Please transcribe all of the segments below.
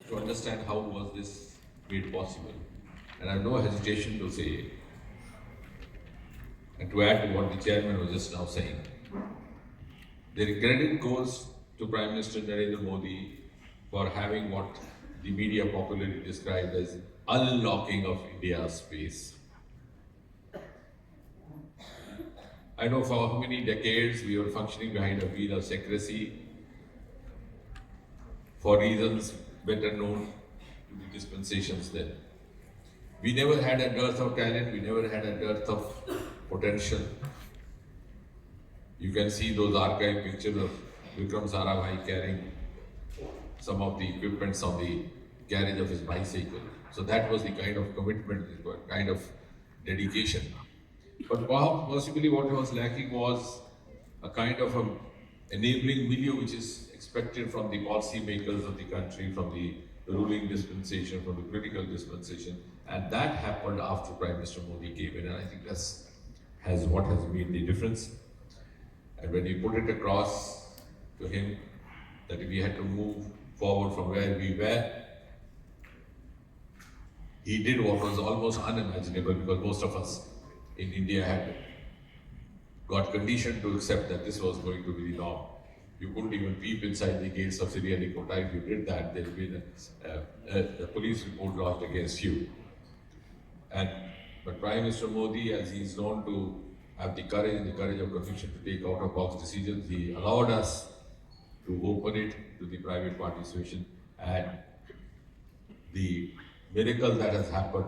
to understand how was this made possible. And I have no hesitation to say, and to add to what the chairman was just now saying, the credit goes to Prime Minister Narendra Modi for having what the media popularly described as unlocking of India's space. I know for how many decades we were functioning behind a veil of secrecy for reasons better known to the dispensations then. We never had a dearth of talent, we never had a dearth of potential. You can see those archive pictures of Vikram Sarabhai carrying some of the equipments on the carriage of his bicycle. So that was the kind of commitment, the kind of dedication. But possibly what was lacking was a kind of a enabling milieu which is expected from the policy makers of the country, from the ruling dispensation, from the political dispensation, and that happened after Prime Minister Modi came in, and I think that's what has made the difference. And when you put it across to him that we had to move forward from where we were, he did what was almost unimaginable, because most of us in India had got conditioned to accept that this was going to be the norm. You couldn't even peep inside the gates of Sirianikota. If you did that, there would be a police report lodged against you. But Prime Minister Modi, as he is known to have the courage of conviction to take out-of-box decisions, he allowed us to open it to the private participation, and the miracle that has happened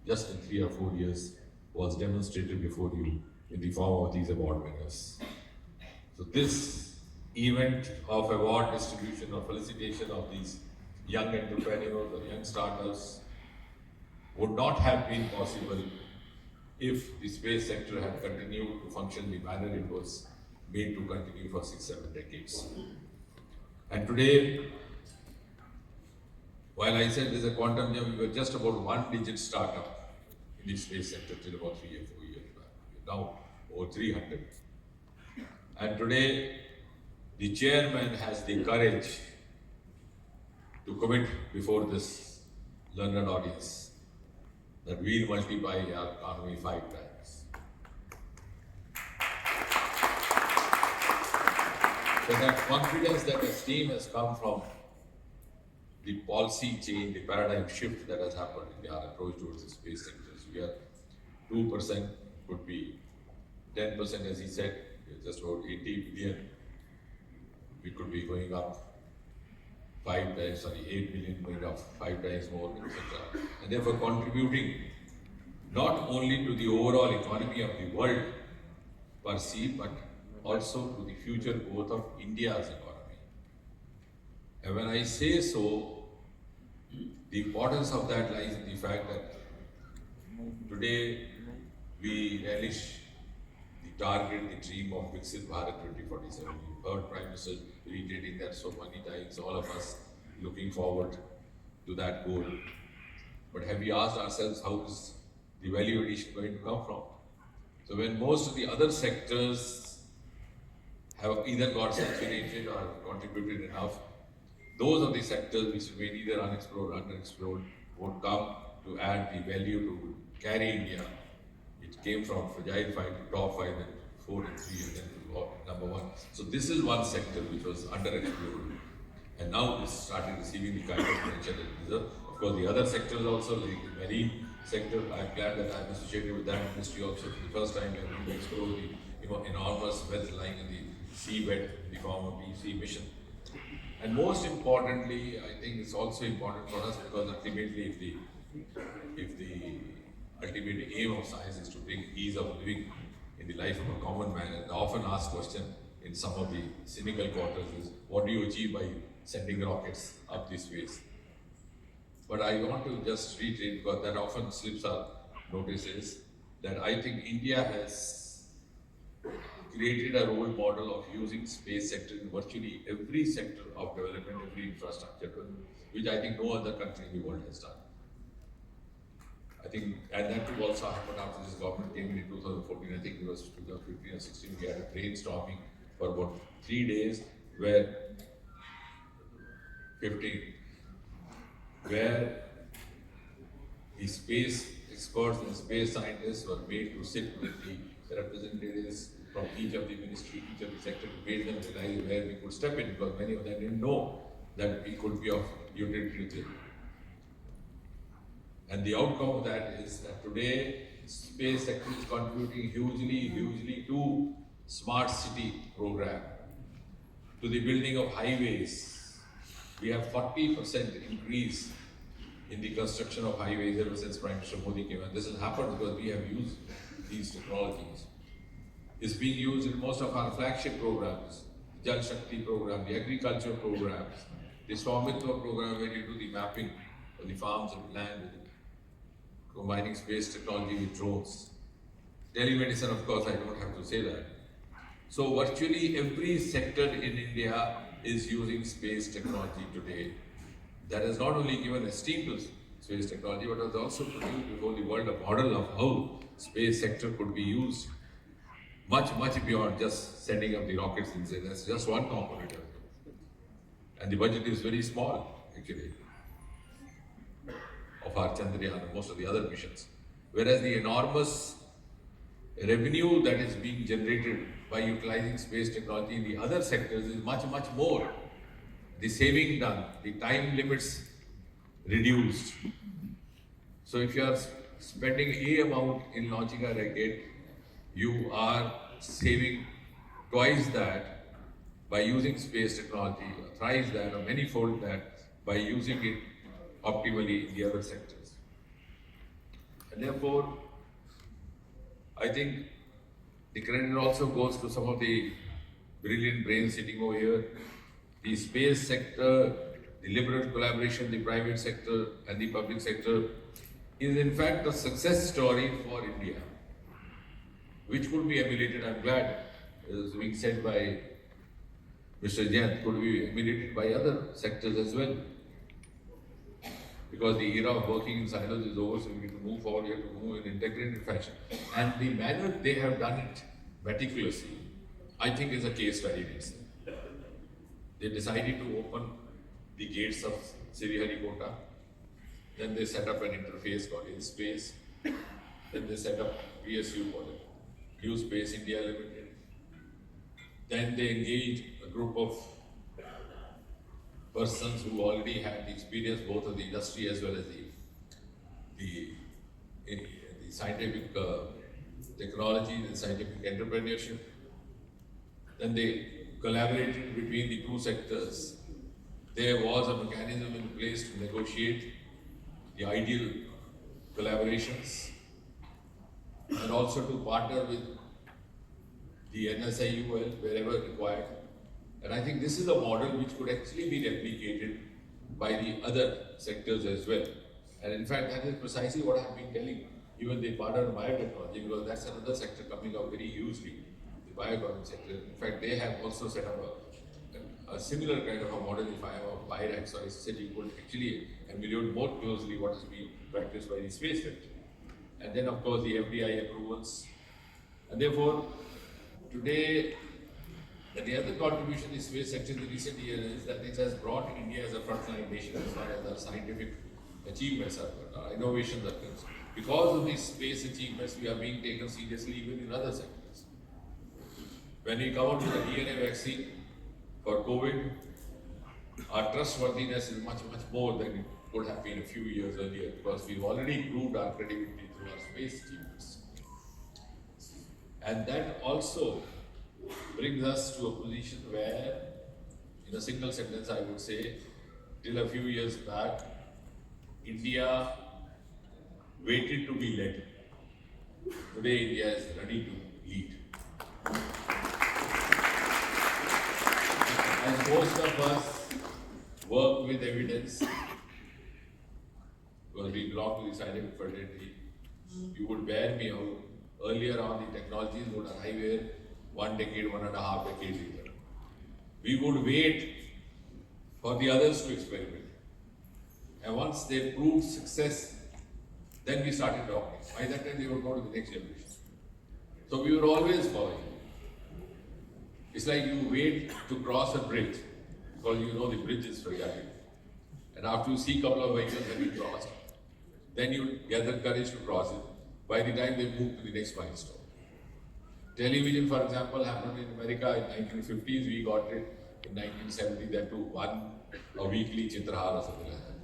just in 3 or 4 years was demonstrated before you in the form of these award winners. So this event of award distribution or felicitation of these young entrepreneurs or young startups would not have been possible if the space sector had continued to function the manner it was made to continue for 6-7 decades. And today, while I said there's a quantum jump, we were just about 1-digit startup in the space sector till about 3 or 4 years back. Now over 300. And today, the chairman has the courage to commit before this learned audience that we'll multiply our economy 5 times. So that confidence, that esteem has come from the policy change, the paradigm shift that has happened in our approach towards the space sectors. We are 2%, could be 10%, as he said, just about 80 billion. We could be going up 8 billion going up 5 times more, etc. And therefore contributing not only to the overall economy of the world per se, but also to the future growth of India's economy. And when I say so, the importance of that lies in the fact that today we relish the target, the dream of Viksit Bharat 2047. You've heard Prime Minister reiterating that so many times, all of us looking forward to that goal. But have we asked ourselves, how is the value addition going to come from? So when most of the other sectors have either got saturated or contributed enough, those are the sectors which remain either unexplored or underexplored would come to add the value to carry India. It came from fragile 5 to top 5, then 4 and 3, and then to number 1. So this is one sector which was underexplored, and now it's started receiving the kind of attention it deserves. Of course, the other sectors also, like the marine sector, I'm glad that I'm associated with that ministry also. For the first time, we are going to explore the enormous wealth lying in the seabed in the form of deep sea mission. And most importantly, I think it's also important for us because ultimately, if the ultimate aim of science is to bring ease of living in the life of a common man, and the often asked question in some of the cynical quarters is, what do you achieve by sending rockets up this space? But I want to just reiterate, because that often slips our notices, that I think India has created a role model of using space sector in virtually every sector of development, every infrastructure, which I think no other country in the world has done. I think, and that too also happened after this government came in 2014. I think it was 2015 or 16. We had a brainstorming for about 3 days where 15 where the space experts and space scientists were made to sit with the representatives from each of the ministry, each of the sector, to make them realize where we could step in, because many of them didn't know that we could be of utility to them. And the outcome of that is that today space sector is contributing hugely to smart city program, to the building of highways. We have 40% increase in the construction of highways ever since Prime Minister Modi came. And this has happened because we have used these technologies. It's being used in most of our flagship programs, the Jal Shakti program, the agriculture programs, the Swamitva program, where you do the mapping of the farms and land, combining space technology with drones. Telemedicine, of course, I don't have to say that. So virtually every sector in India is using space technology today. That has not only given esteem to space technology, but has also produced before the world a model of how space sector could be used much beyond just sending up the rockets and say that's just one component of it. And the budget is very small, actually, of our Chandrayaan and most of the other missions. Whereas the enormous revenue that is being generated by utilizing space technology in the other sectors is much more. The saving done, the time limits reduced. So if you are spending a amount in launching a rocket, you are saving twice that by using space technology, or thrice that, or manyfold that by using it optimally in the other sectors. And therefore, I think the credit also goes to some of the brilliant brains sitting over here. The space sector, the liberal collaboration, the private sector and the public sector is in fact a success story for India, which could be emulated. I'm glad, as being said by Mr. Jayant, could be emulated by other sectors as well. Because the era of working in silos is over, so we need to move forward, we have to move in integrated fashion. And the manner they have done it meticulously, I think is a case study. They decided to open the gates of Sriharikota, then they set up an interface called InSpace, then they set up PSU called New Space India Limited, then they engaged a group of persons who already had the experience both of the industry as well as the scientific technology and scientific entrepreneurship. Then they collaborated between the two sectors. There was a mechanism in place to negotiate the ideal collaborations and also to partner with the NSIUL wherever required. And I think this is a model which could actually be replicated by the other sectors as well. And in fact, that is precisely what I've been telling even the partner biotechnology, because that's another sector coming up very hugely, the bioeconomic sector. In fact, they have also set up a similar kind of a model. If I am a BIRAC, so I said you could actually emulate more closely what is being practiced by the space sector. And then of course the FDI approvals. And therefore, today, the other contribution in the space sector in the recent years is that it has brought India as a frontline nation as far as our scientific achievements are concerned, our innovations are concerned. Because of these space achievements, we are being taken seriously even in other sectors. When we come out with the DNA vaccine for COVID, our trustworthiness is much more than it would have been a few years earlier, because we've already proved our credibility through our space achievements. And that also brings us to a position where, in a single sentence I would say, till a few years back, India waited to be led. Today India is ready to lead. As most of us work with evidence, because we belong to the scientific fraternity, you would bear me out. Earlier on, the technologies would arrive here 1 decade, 1.5 decades later. We would wait for the others to experiment. And once they proved success, then we started talking. By that time, they would go to the next generation. So we were always following. It's like you wait to cross a bridge because you know the bridge is fragile. And after you see a couple of vehicles having crossed, then you gather courage to cross it by the time they move to the next milestone. Television, for example, happened in America in 1950s. We got it in 1970, that to a weekly Chitrahar or something like that.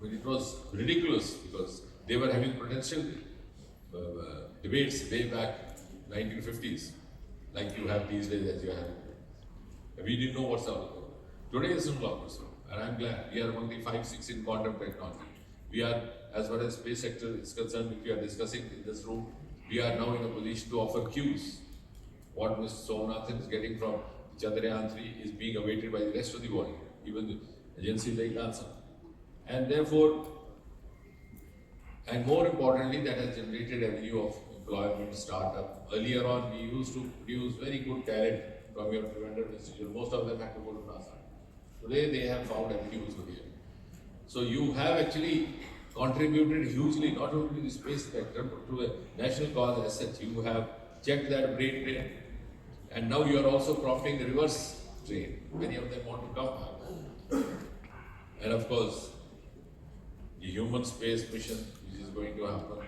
But it was ridiculous because they were having potential debates way back 1950s, like you have these days as you have. We didn't know what's out there. Today is no longer so, and I'm glad we are among the 5-6 in quantum technology. We are, as far as space sector is concerned, which we are discussing in this room, we are now in a position to offer cues. What Mr. Somanathan is getting from Chandrayaan 3 is being awaited by the rest of the world, even the agencies like NASA. And therefore, and more importantly, that has generated avenue of employment, startup. Earlier on, we used to produce very good talent from your preventive institution. Most of them had to go to NASA. Today, they have found avenues over here. So you have actually contributed hugely, not only to the space sector, but to a national cause as such. You have checked that brain drain, and now you are also prompting the reverse train. Many of them want to come back. And of course, the human space mission, which is going to happen,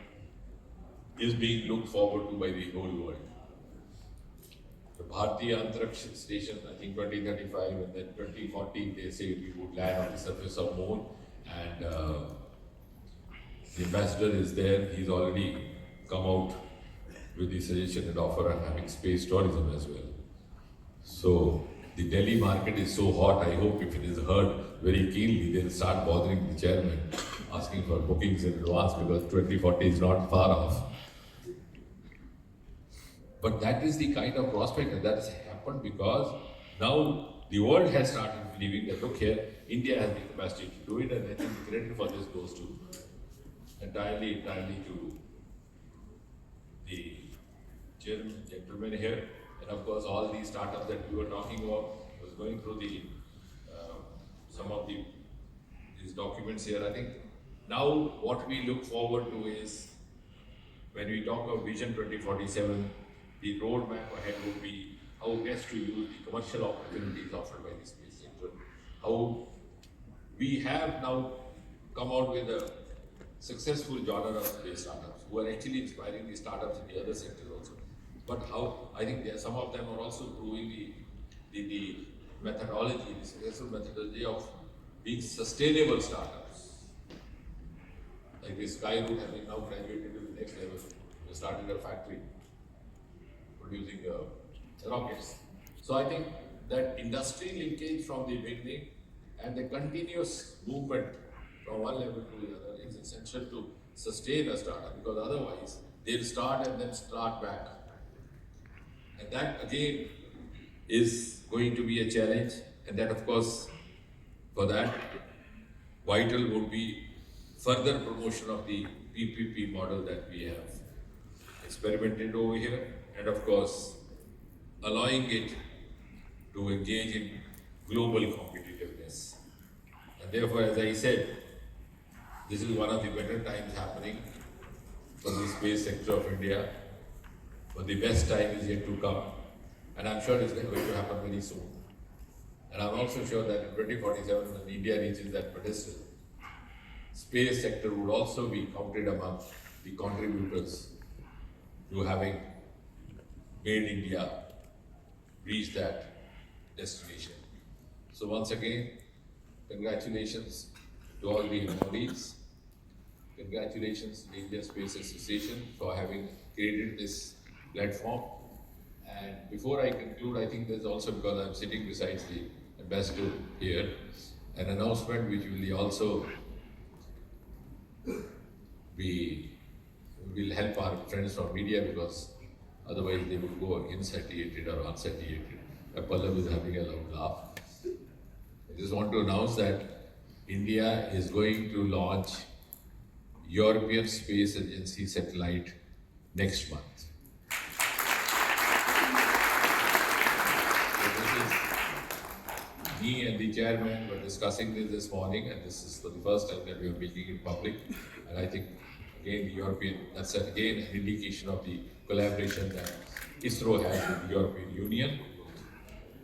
is being looked forward to by the whole world. The Bharatiya Antariksh Station, I think 2035, and then 2040, they say we would land on the surface of Moon, and the ambassador is there. He's already come out with the suggestion and offer of having space tourism as well. So the Delhi market is so hot. I hope if it is heard very keenly, they'll start bothering the chairman, asking for bookings in advance, because 2040 is not far off. But that is the kind of prospect that has happened because now the world has started believing that, look here, India has the capacity to do it, and I think the credit for this goes to entirely to the gentleman here. And of course, all these startups that we were talking about, was going through the some of these documents here. I think now what we look forward to is, when we talk of Vision 2047, the roadmap ahead would be how best to use the commercial opportunities offered by the space sector. How we have now come out with a successful genre of space startups who are actually inspiring the startups in the other sectors also. But how, I think some of them are also proving the methodology, the successful methodology of being sustainable startups. Like this Skyroot having now graduated to the next level. They started a factory producing rockets. So I think that industry linkage from the beginning and the continuous movement from one level to the other is essential to sustain a startup, because otherwise they'll start and then start back. And that again is going to be a challenge, and that of course, for that, vital would be further promotion of the PPP model that we have experimented over here, and of course, allowing it to engage in global competitiveness. And therefore, as I said, this is one of the better times happening for the space sector of India, but the best time is yet to come, and I'm sure it's going to happen very soon. And I'm also sure that in 2047, when India reaches that pedestal, space sector would also be counted among the contributors to having made India reach that destination. So once again, congratulations to all the employees. Congratulations to the Indian Space Association for having created this platform. And before I conclude, I think there's also, because I'm sitting beside the ambassador here, an announcement which will help our friends from media, because otherwise they would go insatiated or unsatiated. Pallav is having a loud laugh. I just want to announce that India is going to launch European Space Agency satellite next month. Me and the chairman were discussing this morning, and this is for the first time that we are making it public. And I think, again, that's again an indication of the collaboration that ISRO has with the European Union.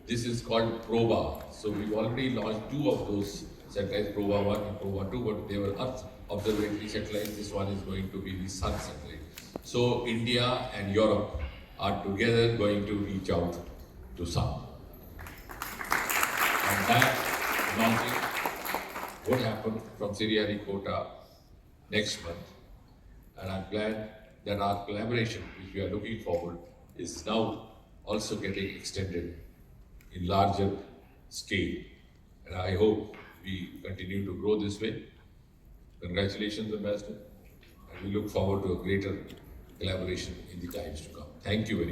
This is called Proba. So we've already launched two of those satellites, Proba 1 and Proba 2, but they were Earth observatory satellites. This one is going to be the Sun satellite. So India and Europe are together going to reach out to Sun. And that launching would happen from Sriharikota next month. And I'm glad that our collaboration, which we are looking forward, is now also getting extended in larger scale. And I hope we continue to grow this way. Congratulations, Ambassador. And we look forward to a greater collaboration in the times to come. Thank you very much.